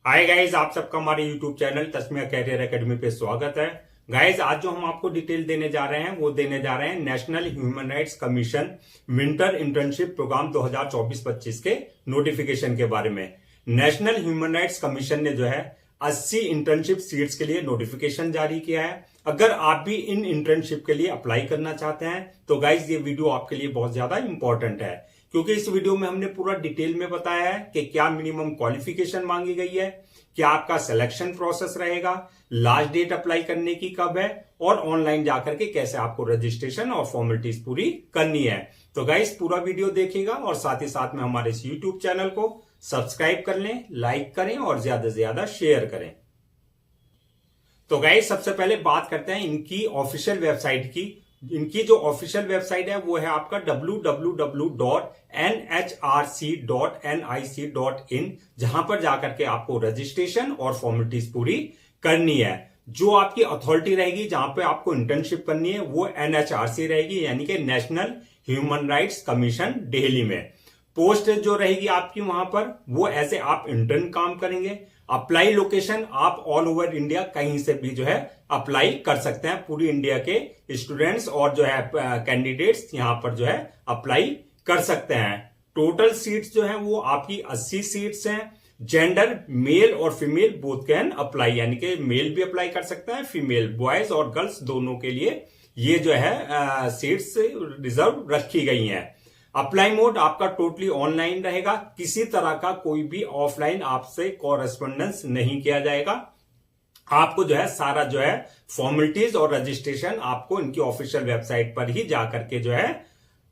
Hi guys, आप सबका हमारे YouTube channel Tasmiya Career Academy पे स्वागत है। गाइज, आज जो हम आपको डिटेल देने जा रहे हैं वो देने जा रहे हैं National Human Rights Commission winter internship programme 2024-25 के नोटिफिकेशन के बारे में। नेशनल ह्यूमन राइट्स कमीशन ने जो है 80 इंटर्नशिप सीट्स के लिए नोटिफिकेशन जारी किया है। अगर आप भी इन इंटर्नशिप के लिए अप्लाई करना चाहते हैं तो गाइज ये वीडियो आपके लिए बहुत ज्यादा इंपॉर्टेंट है, क्योंकि इस वीडियो में हमने पूरा डिटेल में बताया है कि क्या मिनिमम क्वालिफिकेशन मांगी गई है, क्या आपका सिलेक्शन प्रोसेस रहेगा, लास्ट डेट अप्लाई करने की कब है और ऑनलाइन जाकर के कैसे आपको रजिस्ट्रेशन और फॉर्मेलिटीज पूरी करनी है। तो गाइस पूरा वीडियो देखिएगा और साथ ही साथ में हमारे इस यूट्यूब चैनल को सब्सक्राइब कर लें, लाइक करें और ज्यादा से ज्यादा शेयर करें। तो गाइस सबसे पहले बात करते हैं इनकी ऑफिशियल वेबसाइट की। इनकी जो ऑफिशियल वेबसाइट है वो है आपका www.nhrc.nic.in, जहां पर जाकर के आपको रजिस्ट्रेशन और फॉर्मेलिटीज पूरी करनी है। जो आपकी अथॉरिटी रहेगी जहां पे आपको इंटर्नशिप करनी है वो NHRC रहेगी, यानी कि national Human Rights commission Delhi में। पोस्ट जो रहेगी आपकी वहां पर वो ऐसे आप इंटर्न काम करेंगे। अप्लाई लोकेशन आप ऑल ओवर इंडिया कहीं से भी जो है अप्लाई कर सकते हैं। पूरी इंडिया के स्टूडेंट्स और जो है कैंडिडेट्स यहां पर जो है अप्लाई कर सकते हैं। टोटल सीट्स जो है वो आपकी 80 सीट्स हैं। जेंडर मेल और फीमेल बोथ कैन अप्लाई, यानी कि मेल भी अप्लाई कर सकते हैं, फीमेल बॉयज और गर्ल्स दोनों के लिए ये जो है सीट्स रिजर्व रखी गई हैं। अप्लाई मोड आपका टोटली ऑनलाइन रहेगा, किसी तरह का कोई भी ऑफलाइन आपसे कॉरेस्पॉन्डेंस नहीं किया जाएगा। आपको जो है सारा जो है फॉर्मेलिटीज और रजिस्ट्रेशन आपको इनकी ऑफिशियल वेबसाइट पर ही जाकर के जो है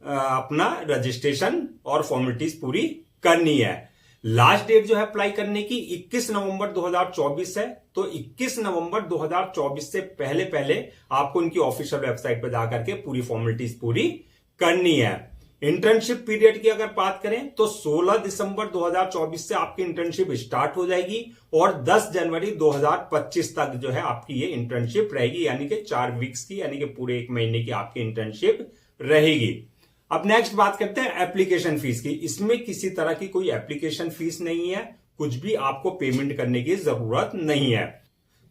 अपना रजिस्ट्रेशन और फॉर्मेलिटीज पूरी करनी है। लास्ट डेट जो है अप्लाई करने की 21 नवंबर 2024 है। तो 21 नवंबर 2024 से पहले पहले आपको इनकी ऑफिशियल वेबसाइट पर जाकर के पूरी फॉर्मेलिटीज पूरी करनी है। इंटर्नशिप पीरियड की अगर बात करें तो 16 दिसंबर 2024 से आपकी इंटर्नशिप स्टार्ट हो जाएगी और 10 जनवरी 2025 तक जो है आपकी ये इंटर्नशिप रहेगी, यानी कि 4 वीक्स की, यानी कि पूरे 1 महीने की आपकी इंटर्नशिप रहेगी। अब नेक्स्ट बात करते हैं एप्लीकेशन फीस की। इसमें किसी तरह की कोई एप्लीकेशन फीस नहीं है, कुछ भी आपको पेमेंट करने की जरूरत नहीं है।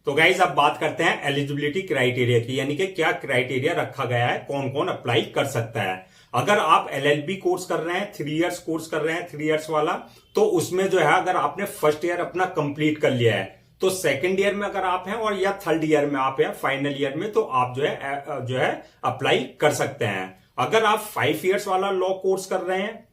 तो गाइज अब बात करते हैं एलिजिबिलिटी क्राइटेरिया की, यानी कि क्या क्राइटेरिया रखा गया है, कौन कौन अप्लाई कर सकता है। अगर आप LLB कोर्स कर रहे हैं, 3 इयर्स कोर्स कर रहे हैं, 3 इयर्स वाला, तो उसमें जो है अगर आपने फर्स्ट ईयर अपना कंप्लीट कर लिया है तो सेकंड ईयर में अगर आप हैं और या थर्ड ईयर में आप हैं, फाइनल ईयर में, तो आप जो है अप्लाई कर सकते हैं। अगर आप 5 इयर्स वाला लॉ कोर्स कर रहे हैं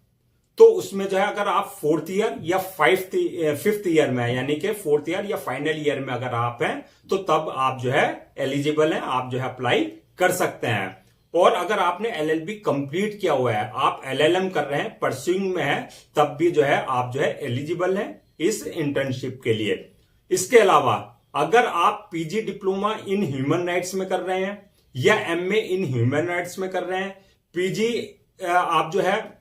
तो उसमें जो है अगर आप 4th ईयर या 5th ईयर में, यानी कि 4th ईयर या फाइनल ईयर में अगर आप हैं तो तब आप जो है एलिजिबल हैं, आप जो है अप्लाई कर सकते हैं। और अगर आपने LLB कंप्लीट किया हुआ है, आप LLM कर रहे हैं, परस्यूइंग में है, तब भी जो है आप जो है एलिजिबल हैं इस इंटर्नशिप के लिए। इसके अलावा अगर आप PG diploma in human rights में कर रहे हैं या MA इन ह्यूमन राइट्स में कर रहे हैं, PG आप जो है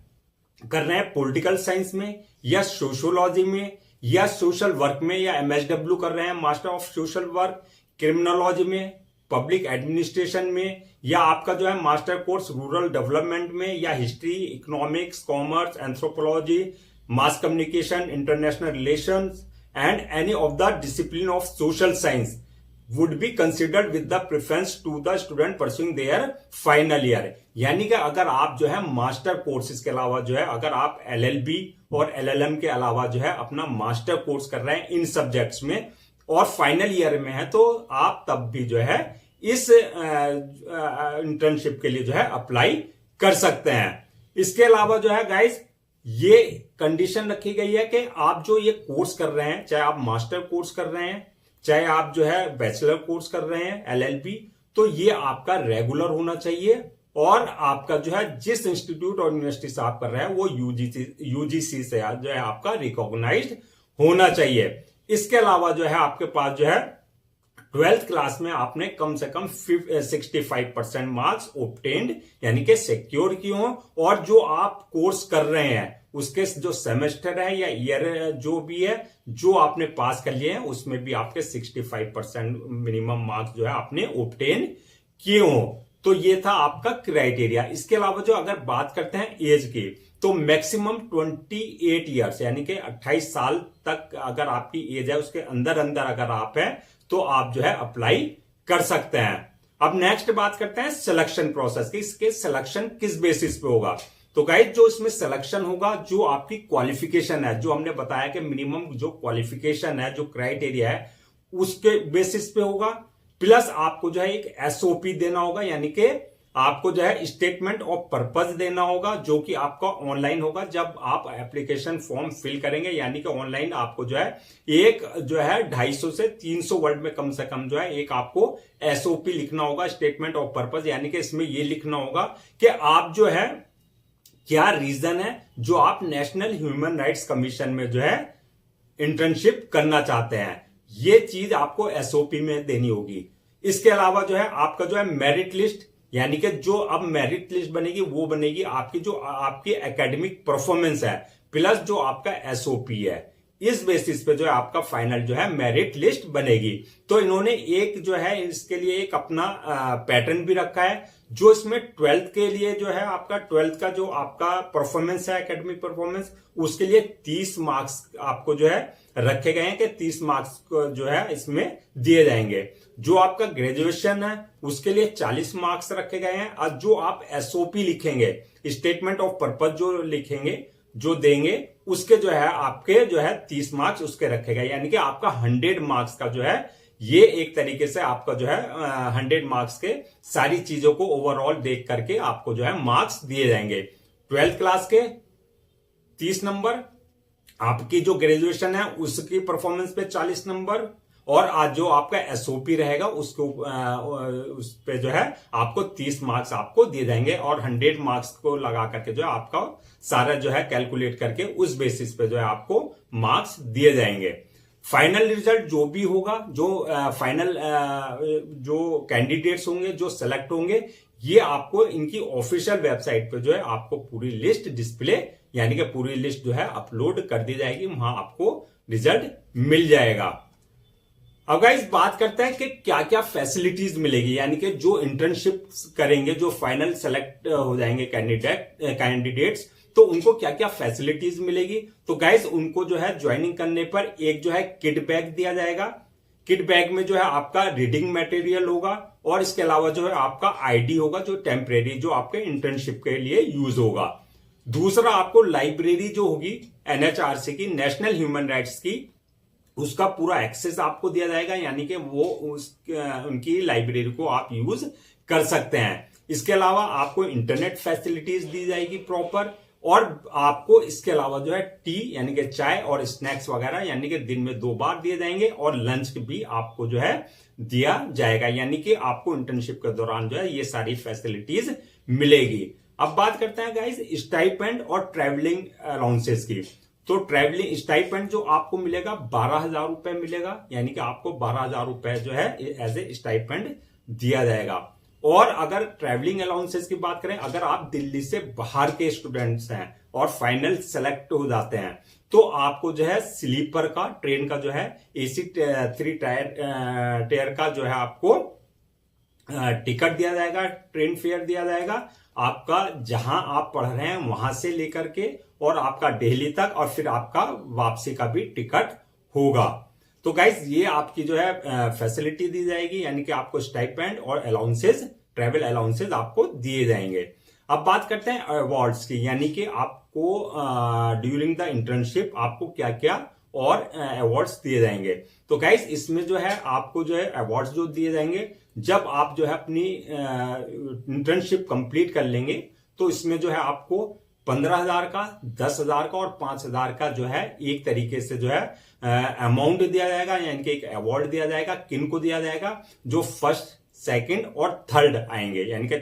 कर रहे हैं पॉलिटिकल साइंस में या सोशियोलॉजी में या सोशल वर्क में, या MSW कर रहे हैं master of social work, criminology में, पब्लिक एडमिनिस्ट्रेशन में, या आपका जो है मास्टर कोर्स रूरल डेवलपमेंट में, या history, economics, commerce, anthropology, mass communication, international relations and any of the discipline of social science would be considered with the preference to the student pursuing their final year। यानी कि अगर आप जो है master courses के अलावा जो है अगर आप LLB और LLM के अलावा जो है अपना मास्टर कोर्स कर रहे हैं इन सब्जेक्ट्स में और फाइनल ईयर में है, तो आप तब भी जो है इस इंटर्नशिप के लिए जो है अप्लाई कर सकते हैं। इसके अलावा जो है गाइस ये कंडीशन रखी गई है कि आप जो ये कोर्स कर रहे हैं, चाहे आप मास्टर कोर्स कर रहे हैं, चाहे आप जो है बैचलर कोर्स कर रहे हैं LLB, तो ये आपका रेगुलर होना चाहिए और आपका जो है जिस इंस्टीट्यूट और यूनिवर्सिटी से आप कर रहे हैं वो UGC से जो है आपका रिकॉग्नाइज्ड होना चाहिए। इसके अलावा जो है आपके पास जो है 12th क्लास में आपने कम से कम 65% मार्क्स ऑब्टेन्ड, यानी कि सिक्योर किए हों, और जो आप कोर्स कर रहे हैं उसके जो सेमेस्टर है या ईयर जो भी है जो आपने पास कर लिए हैं उसमें भी आपके 65% मिनिमम मार्क्स जो है आपने ऑब्टेन किए हों। तो ये था आपका क्राइटेरिया। इसके अलावा जो अगर बात करते हैं एज की, तो मैक्सिमम 28 ईयर्स यानी कि 28 साल तक अगर आपकी एज है, उसके अंदर अंदर अगर आप है तो आप जो है अप्लाई कर सकते हैं। अब नेक्स्ट बात करते हैं सिलेक्शन प्रोसेस की। इसके सिलेक्शन किस बेसिस पे होगा? तो गाइस जो इसमें सिलेक्शन होगा, जो आपकी क्वालिफिकेशन है, जो हमने बताया कि मिनिमम जो क्वालिफिकेशन है, जो क्राइटेरिया है, उसके बेसिस पे होगा। प्लस आपको जो है एक एसओपी देना होगा, यानी कि आपको जो है स्टेटमेंट ऑफ पर्पस देना होगा, जो कि आपका ऑनलाइन होगा जब आप एप्लीकेशन फॉर्म फिल करेंगे। यानी कि ऑनलाइन आपको जो है एक जो है 250 से 300 वर्ड में कम से कम जो है एक आपको एसओपी लिखना होगा, स्टेटमेंट ऑफ पर्पस। यानी कि इसमें यह लिखना होगा कि आप जो है क्या रीजन है जो आप नेशनल ह्यूमन राइट्स कमीशन में जो है इंटर्नशिप करना चाहते हैं, ये चीज आपको एसओपी में देनी होगी। इसके अलावा जो है आपका जो है मेरिट लिस्ट, यानी कि जो अब मेरिट लिस्ट बनेगी वो बनेगी आपकी जो आपकी एकेडमिक परफॉर्मेंस है, प्लस जो आपका एसओपी है। इस बेसिस पे जो है आपका फाइनल जो है मेरिट लिस्ट बनेगी। तो इन्होंने एक जो है इसके लिए एक अपना पैटर्न भी रखा है, जो इसमें 12th के लिए जो है आपका 12th का जो आपका परफॉर्मेंस है, एकेडमिक परफॉर्मेंस, उसके लिए 30 मार्क्स आपको जो है रखे गए हैं कि 30 मार्क्स जो है इसमें दिए जाएंगे। जो आपका ग्रेजुएशन है उसके लिए 40 मार्क्स रखे गए हैं, और जो आप एसओपी लिखेंगे, स्टेटमेंट ऑफ पर्पस जो लिखेंगे, जो देंगे, उसके जो है आपके जो है 30 मार्क्स उसके रखे गए। यानी कि आपका 100 मार्क्स का जो है ये एक तरीके से आपका जो है 100 मार्क्स के सारी चीजों को ओवरऑल देख करके आपको जो है मार्क्स दिए जाएंगे। 12th क्लास के 30 नंबर, आपकी जो ग्रेजुएशन है उसकी परफॉर्मेंस पे 40 नंबर, और आज जो आपका एसओपी रहेगा उसको उस पे जो है आपको 30 मार्क्स आपको दिए जाएंगे, और 100 मार्क्स को लगा करके जो है आपका सारा जो है कैलकुलेट करके उस बेसिस पे जो है आपको मार्क्स दिए जाएंगे। फाइनल रिजल्ट जो भी होगा, जो फाइनल जो कैंडिडेट्स होंगे, जो सेलेक्ट होंगे, ये आपको इनकी ऑफिशियल वेबसाइट पे जो है आपको पूरी लिस्ट डिस्प्ले, यानी कि पूरी लिस्ट जो है अपलोड कर दी जाएगी, वहां आपको रिजल्ट मिल जाएगा। अब गाइस बात करते हैं कि क्या क्या फैसिलिटीज मिलेगी, यानी कि जो इंटर्नशिप करेंगे, जो फाइनल सेलेक्ट हो जाएंगे कैंडिडेट्स, तो उनको क्या क्या फैसिलिटीज मिलेगी। तो गाइस उनको जो है ज्वाइनिंग करने पर एक जो है किट बैग दिया जाएगा। किट बैग में जो है आपका रीडिंग मटेरियल होगा, और इसके अलावा जो है आपका आईडी होगा, जो टेम्परेरी जो आपके इंटर्नशिप के लिए यूज होगा। दूसरा, आपको लाइब्रेरी जो होगी एनएचआरसी की, नेशनल ह्यूमन राइट्स की, उसका पूरा एक्सेस आपको दिया जाएगा, यानी कि वो उनकी लाइब्रेरी को आप यूज कर सकते हैं। इसके अलावा आपको इंटरनेट फैसिलिटीज दी जाएगी प्रॉपर, और आपको इसके अलावा जो है टी यानी कि चाय और स्नैक्स वगैरह यानी कि दिन में 2 बार दिए जाएंगे, और लंच भी आपको जो है दिया जाएगा। यानी कि आपको इंटर्नशिप के दौरान जो है ये सारी फैसिलिटीज मिलेगी। अब बात करते हैं गाइस स्टाइपेंड और ट्रैवलिंग अलाउंसेस की। तो ट्रैवलिंग स्टाइपेंड जो आपको मिलेगा 12,000 रुपए मिलेगा, यानी कि आपको 12,000 रुपए जो है एज ए स्टाइपेंड दिया जाएगा। और अगर ट्रैवलिंग अलाउंसेस की बात करें, अगर आप दिल्ली से बाहर के स्टूडेंट्स हैं और फाइनल सेलेक्ट हो जाते हैं, तो आपको जो है स्लीपर का, ट्रेन का जो है AC 3 टायर का जो है आपको टिकट दिया जाएगा, ट्रेन फेयर दिया जाएगा, आपका जहां आप पढ़ रहे हैं वहां से लेकर के, और आपका दिल्ली तक, और फिर आपका वापसी का भी टिकट होगा। तो गाइस ये आपकी जो है फैसिलिटी दी जाएगी, यानी कि आपको स्टाइपेंड और अलाउंसेस, ट्रैवल अलाउंसेस आपको दिए जाएंगे। अब बात करते हैं अवार्ड्स की, यानी कि आपको ड्यूरिंग द इंटर्नशिप आपको क्या क्या और अवार्ड्स दिए जाएंगे। तो गाइस इसमें जो है आपको जो है अवार्ड्स जो दिए जाएंगे, जब आप जो है अपनी इंटर्नशिप कंप्लीट कर लेंगे, तो इसमें जो है आपको 15,000 का, 10,000 का और 5,000 का जो है एक तरीके से जो है अमाउंट दिया जाएगा, यानी कि एक अवार्ड दिया जाएगा। किनको दिया जाएगा? जो फर्स्ट, सेकंड और थर्ड आएंगे, यानी कि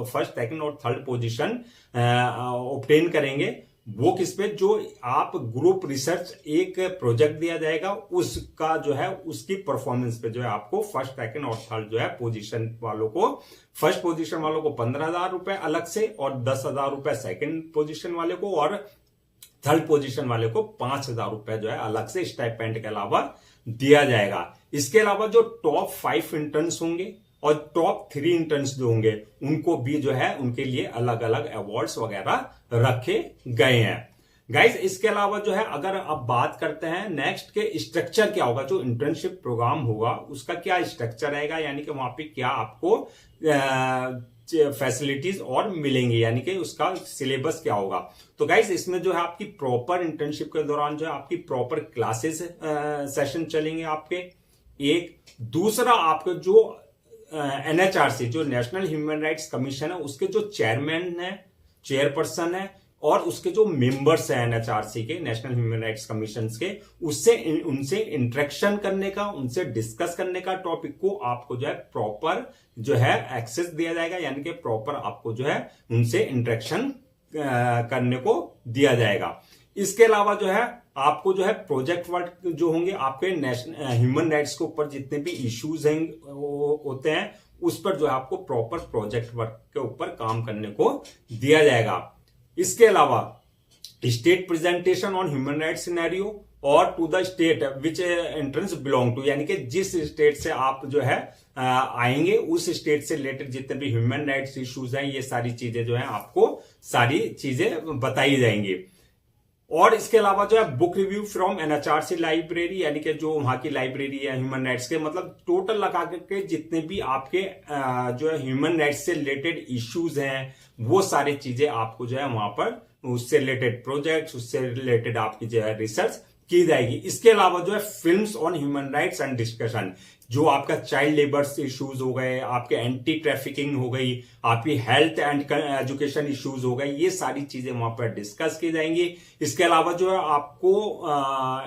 फर्स्ट, सेकंड और थर्ड पोजीशन ऑब्टेन करेंगे। वो किस पे? जो आप ग्रुप रिसर्च एक प्रोजेक्ट दिया जाएगा, उसका जो है उसकी परफॉर्मेंस पे जो है आपको फर्स्ट, सेकंड और थर्ड जो है पोजीशन वालों को, फर्स्ट पोजीशन वालों को 15,000 रुपए अलग से, और 10,000 रुपए सेकंड पोजीशन वाले को, और थर्ड पोजीशन वाले को 5,000 रुपए जो है अलग से स्टाइपेंड के अलावा दिया जाएगा। इसके अलावा जो टॉप 5 इंटर्न्स होंगे और टॉप 3 इंटर्न्स जो होंगे उनको भी जो है उनके लिए अलग अलग अवार्ड्स वगैरह रखे गए हैं। गाइस इसके अलावा जो है अगर आप बात करते हैं नेक्स्ट के स्ट्रक्चर क्या होगा, जो इंटर्नशिप प्रोग्राम होगा उसका क्या स्ट्रक्चर रहेगा, यानी कि वहां पे क्या आपको फैसिलिटीज और मिलेंगी, यानी कि उसका सिलेबस क्या होगा। तो गाइस इसमें जो है आपकी प्रॉपर इंटर्नशिप के दौरान जो है आपकी प्रॉपर क्लासेस सेशन चलेंगे आपके। एक दूसरा आपके जो एनएचआरसी जो नेशनल ह्यूमन राइट्स कमीशन है उसके जो चेयरमैन है, चेयरपर्सन है और उसके जो मेंबर्स हैं एनएचआरसी के, नेशनल ह्यूमन राइट्स कमीशन के, उनसे इंटरेक्शन करने का, उनसे डिस्कस करने का टॉपिक को आपको जो है प्रॉपर जो है एक्सेस दिया जाएगा, यानी कि प्रॉपर आपको जो है उनसे इंटरेक्शन करने को दिया जाएगा। इसके अलावा जो है आपको जो है प्रोजेक्ट वर्क जो होंगे आपके नेशनल ह्यूमन राइट्स के ऊपर जितने भी इश्यूज हैं होते हैं उस पर जो है आपको प्रॉपर प्रोजेक्ट वर्क के ऊपर काम करने को दिया जाएगा। इसके अलावा state presentation on human rights scenario और to the state which entrance belong to, यानी कि जिस स्टेट से आप जो है आएंगे उस स्टेट से रिलेटेड जितने भी ह्यूमन राइट्स इश्यूज हैं ये सारी चीजें जो है आपको सारी चीजें बताई जाएंगी। और इसके अलावा जो है book review from NHRC library, यानी कि जो वहां की लाइब्रेरी है ह्यूमन राइट्स के, मतलब टोटल लगा के जितने भी आपके जो है ह्यूमन राइट्स से रिलेटेड इश्यूज हैं वो सारी चीजें आपको जो है वहां पर उससे रिलेटेड प्रोजेक्ट्स, उससे रिलेटेड आपकी जो है रिसर्च की जाएगी। इसके अलावा जो है films on human rights and discussion, जो आपका चाइल्ड लेबर इश्यूज हो गए, आपके एंटी ट्रैफिकिंग हो गई, आपकी हेल्थ एंड एजुकेशन इश्यूज हो गए, ये सारी चीजें वहां पर डिस्कस की जाएंगी। इसके अलावा जो है आपको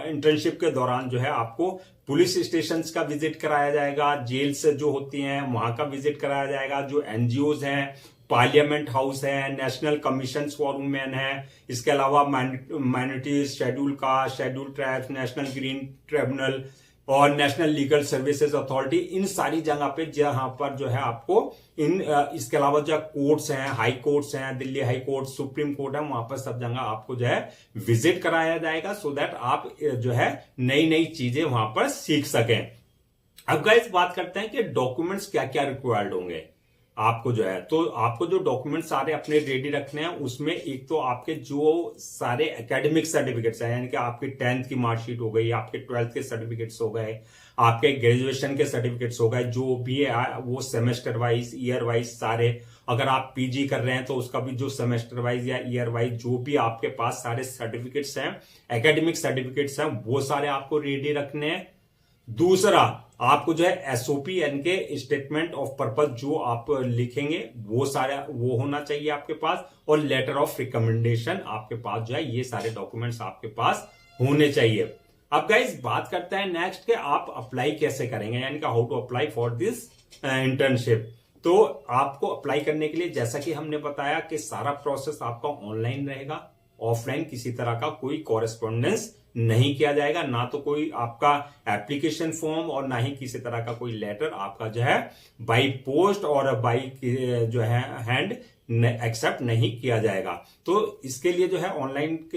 इंटर्नशिप के दौरान जो है आपको पुलिस स्टेशंस का विजिट कराया जाएगा, जेल्स जो होती हैं वहां का विजिट कराया जाएगा, जो एनजीओज हैं, पार्लियामेंट हाउस है, नेशनल कमीशन फॉर वुमेन है, इसके अलावा minorities, schedule caste, schedule tribes, national green tribunal और नेशनल लीगल सर्विसेज अथॉरिटी, इन सारी जगह पे जहां पर जो है आपको इसके अलावा जो कोर्ट्स हैं, हाई कोर्ट्स हैं, Delhi high court, supreme court है, वहां पर सब जगह आपको जो है विजिट कराया जाएगा सो दैट आप जो है नई नई चीजें वहां पर सीख सकें। अब गाइस बात करते हैं कि डॉक्यूमेंट्स क्या क्या रिक्वायर्ड होंगे आपको जो है, तो आपको जो डॉक्यूमेंट सारे अपने रेडी रखने हैं उसमें एक तो आपके जो सारे एकेडमिक सर्टिफिकेट्स हैं, यानी कि आपकी 10th की मार्कशीट हो गई, आपके 12th के सर्टिफिकेट्स हो गए, आपके ग्रेजुएशन के सर्टिफिकेट्स हो गए, जो भी है वो सेमेस्टर वाइज, ईयर वाइज सारे, अगर आप पीजी कर रहे हैं तो उसका भी जो सेमेस्टर वाइज या ईयर वाइज जो भी आपके पास सारे सर्टिफिकेट्स हैं, एकेडमिक सर्टिफिकेट्स हैं, वो सारे आपको रेडी रखने हैं। दूसरा आपको जो है एसओपी यानी कि स्टेटमेंट ऑफ पर्पस जो आप लिखेंगे वो सारा वो होना चाहिए आपके पास, और लेटर ऑफ रिकमेंडेशन आपके पास जो है, ये सारे डॉक्यूमेंट्स आपके पास होने चाहिए। अब गाइस बात करते हैं नेक्स्ट के आप अप्लाई कैसे करेंगे, यानी कि how to apply for this internship. तो आपको अप्लाई करने के लिए जैसा कि हमने बताया कि सारा प्रोसेस आपका ऑनलाइन रहेगा, ऑफलाइन किसी तरह का कोई कॉरेस्पॉन्डेंस नहीं किया जाएगा, ना तो कोई आपका एप्लीकेशन फॉर्म और ना ही किसी तरह का कोई लेटर आपका जो है बाई पोस्ट और बाई जो है हैंड एक्सेप्ट नहीं किया जाएगा। तो इसके लिए जो है ऑनलाइन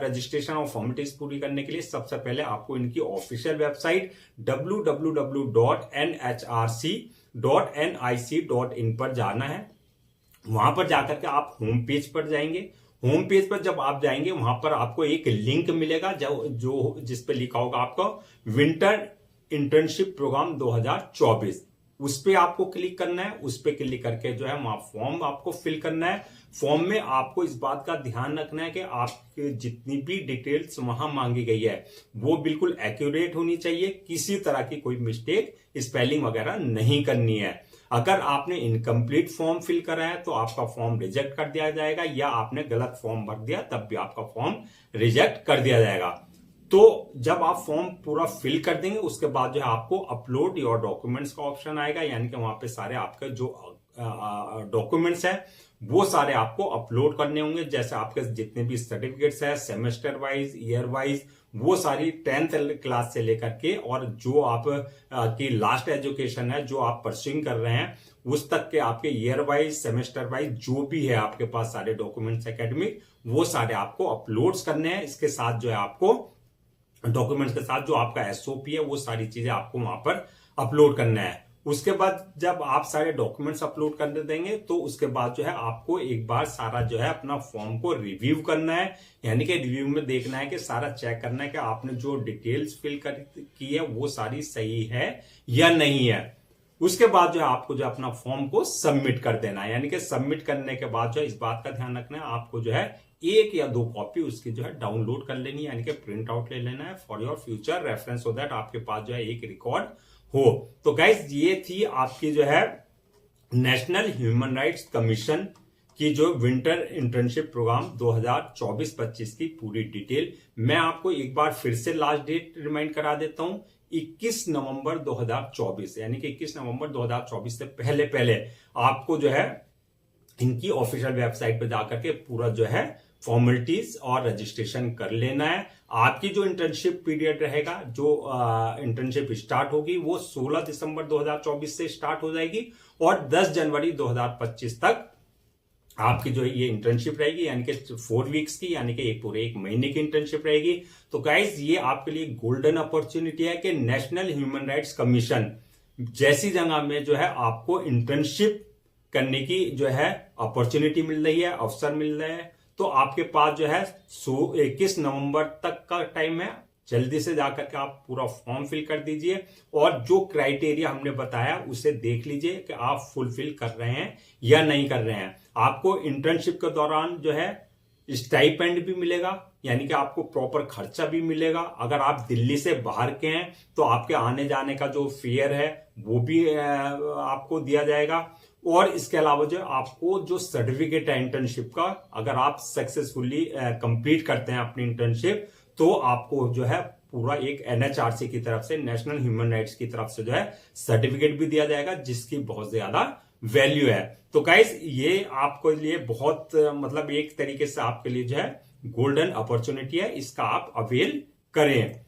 रजिस्ट्रेशन और फॉर्मेलिटीज पूरी करने के लिए सबसे पहले आपको इनकी ऑफिशियल वेबसाइट www.nhrc.nic.in पर जाना है। वहां पर जाकर के आप होम पेज पर जाएंगे। होम पेज पर जब आप जाएंगे वहां पर आपको एक लिंक मिलेगा जो जिस पे लिखा होगा आपको विंटर इंटर्नशिप प्रोग्राम 2024, उस पे आपको क्लिक करना है। उस पे क्लिक करके जो है वहां फॉर्म आपको फिल करना है। फॉर्म में आपको इस बात का ध्यान रखना है कि आपके जितनी भी डिटेल्स वहां मांगी गई है वो बिल्कुल एक्यूरेट होनी चाहिए, किसी तरह की कोई मिस्टेक, स्पेलिंग वगैरह नहीं करनी है। अगर आपने इनकम्प्लीट फॉर्म फिल करा है तो आपका फॉर्म रिजेक्ट कर दिया जाएगा, या आपने गलत फॉर्म भर दिया तब भी आपका फॉर्म रिजेक्ट कर दिया जाएगा। तो जब आप फॉर्म पूरा फिल कर देंगे उसके बाद जो है आपको अपलोड योर डॉक्यूमेंट्स का ऑप्शन आएगा, यानी कि वहां पे सारे आपके जो डॉक्यूमेंट्स हैं वो सारे आपको अपलोड करने होंगे। जैसे आपके जितने भी सर्टिफिकेट्स है सेमेस्टर वाइज, ईयर वाइज, वो सारी 10th क्लास से लेकर के और जो आप की लास्ट एजुकेशन है जो आप परस्यूइंग कर रहे हैं उस तक के आपके ईयर वाइज, सेमेस्टर वाइज जो भी है आपके पास सारे डॉक्यूमेंट्स एकेडमिक, वो सारे आपको अपलोड्स करने हैं। इसके साथ जो है आपको डॉक्यूमेंट्स के साथ जो आपका एसओपी है वो सारी चीजें आपको वहां पर अपलोड करना है। उसके बाद जब आप सारे डॉक्यूमेंट्स अपलोड कर देंगे तो उसके बाद जो है आपको एक बार सारा जो है अपना फॉर्म को रिव्यू करना है, यानी कि रिव्यू में देखना है कि सारा चेक करना है कि आपने जो डिटेल्स फिल की है वो सारी सही है या नहीं है। उसके बाद जो है आपको जो अपना फॉर्म को सबमिट कर देना है, यानी कि सबमिट करने के बाद जो है इस बात का ध्यान रखना है आपको जो है 1 या 2 कॉपी उसकी जो है डाउनलोड कर लेनी है, यानी कि प्रिंट आउट ले लेना है for your future reference, so that आपके पास जो है एक रिकॉर्ड हो। तो गाइज ये थी आपकी जो है नेशनल ह्यूमन राइट्स कमीशन की जो विंटर इंटर्नशिप प्रोग्राम 2024-25 की पूरी डिटेल। मैं आपको एक बार फिर से लास्ट डेट रिमाइंड करा देता हूं, 21 नवंबर 2024, यानी कि 21 नवंबर 2024 से पहले आपको जो है इनकी ऑफिशियल वेबसाइट पे जाकर के पूरा जो है फॉर्मेलिटीज और रजिस्ट्रेशन कर लेना है। आपकी जो इंटर्नशिप पीरियड रहेगा, जो इंटर्नशिप स्टार्ट होगी वो 16 दिसंबर 2024 से स्टार्ट हो जाएगी और 10 जनवरी 2025 तक आपकी जो है ये इंटर्नशिप रहेगी, यानी कि 4 वीक्स की, यानी कि पूरे 1 महीने की इंटर्नशिप रहेगी। तो गाइज ये आपके लिए गोल्डन अपॉर्चुनिटी है कि नेशनल ह्यूमन राइट्स कमीशन जैसी जगह में जो है आपको इंटर्नशिप करने की जो है अपॉर्चुनिटी मिल रही है, अवसर मिल रहे हैं। तो आपके पास जो है 21 नवंबर तक का टाइम है, जल्दी से जाकर के आप पूरा फॉर्म फिल कर दीजिए और जो क्राइटेरिया हमने बताया उसे देख लीजिए कि आप फुलफिल कर रहे हैं या नहीं कर रहे हैं। आपको इंटर्नशिप के दौरान जो है स्टाइपेंड भी मिलेगा, यानी कि आपको प्रॉपर खर्चा भी मिलेगा। अगर आप दिल्ली से बाहर के हैं तो आपके आने जाने का जो फेयर है वो भी आपको दिया जाएगा। और इसके अलावा जो आपको जो सर्टिफिकेट है इंटर्नशिप का, अगर आप सक्सेसफुली कंप्लीट करते हैं अपनी इंटर्नशिप, तो आपको जो है पूरा एक NHRC की तरफ से, नेशनल ह्यूमन राइट्स की तरफ से जो है सर्टिफिकेट भी दिया जाएगा, जिसकी बहुत ज्यादा वैल्यू है। तो गाइस ये आपके लिए बहुत मतलब एक तरीके से आपके लिए जो है गोल्डन अपॉर्चुनिटी है, इसका आप अवेल करें।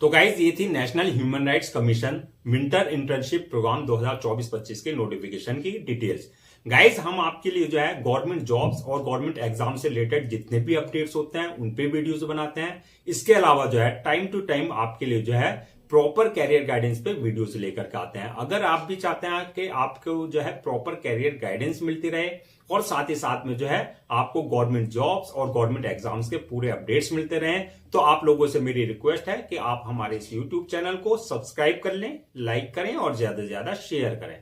तो गाइज ये थी National Human Rights Commission winter internship programme 2024-25 के नोटिफिकेशन की डिटेल्स। गाइज हम आपके लिए जो है गवर्नमेंट जॉब्स और गवर्नमेंट एग्जाम से रिलेटेड जितने भी अपडेट्स होते हैं उन पे वीडियोस बनाते हैं। इसके अलावा जो है टाइम टू टाइम आपके लिए जो है प्रॉपर कैरियर गाइडेंस पे वीडियोस लेकर के आते हैं। अगर आप भी चाहते हैं कि आपको जो है प्रॉपर कैरियर गाइडेंस मिलती रहे और साथ ही साथ में जो है आपको गवर्नमेंट जॉब्स और गवर्नमेंट एग्जाम्स के पूरे अपडेट्स मिलते रहें, तो आप लोगों से मेरी रिक्वेस्ट है कि आप हमारे इस यूट्यूब चैनल को सब्सक्राइब कर लें, लाइक करें और ज्यादा से ज्यादा शेयर करें।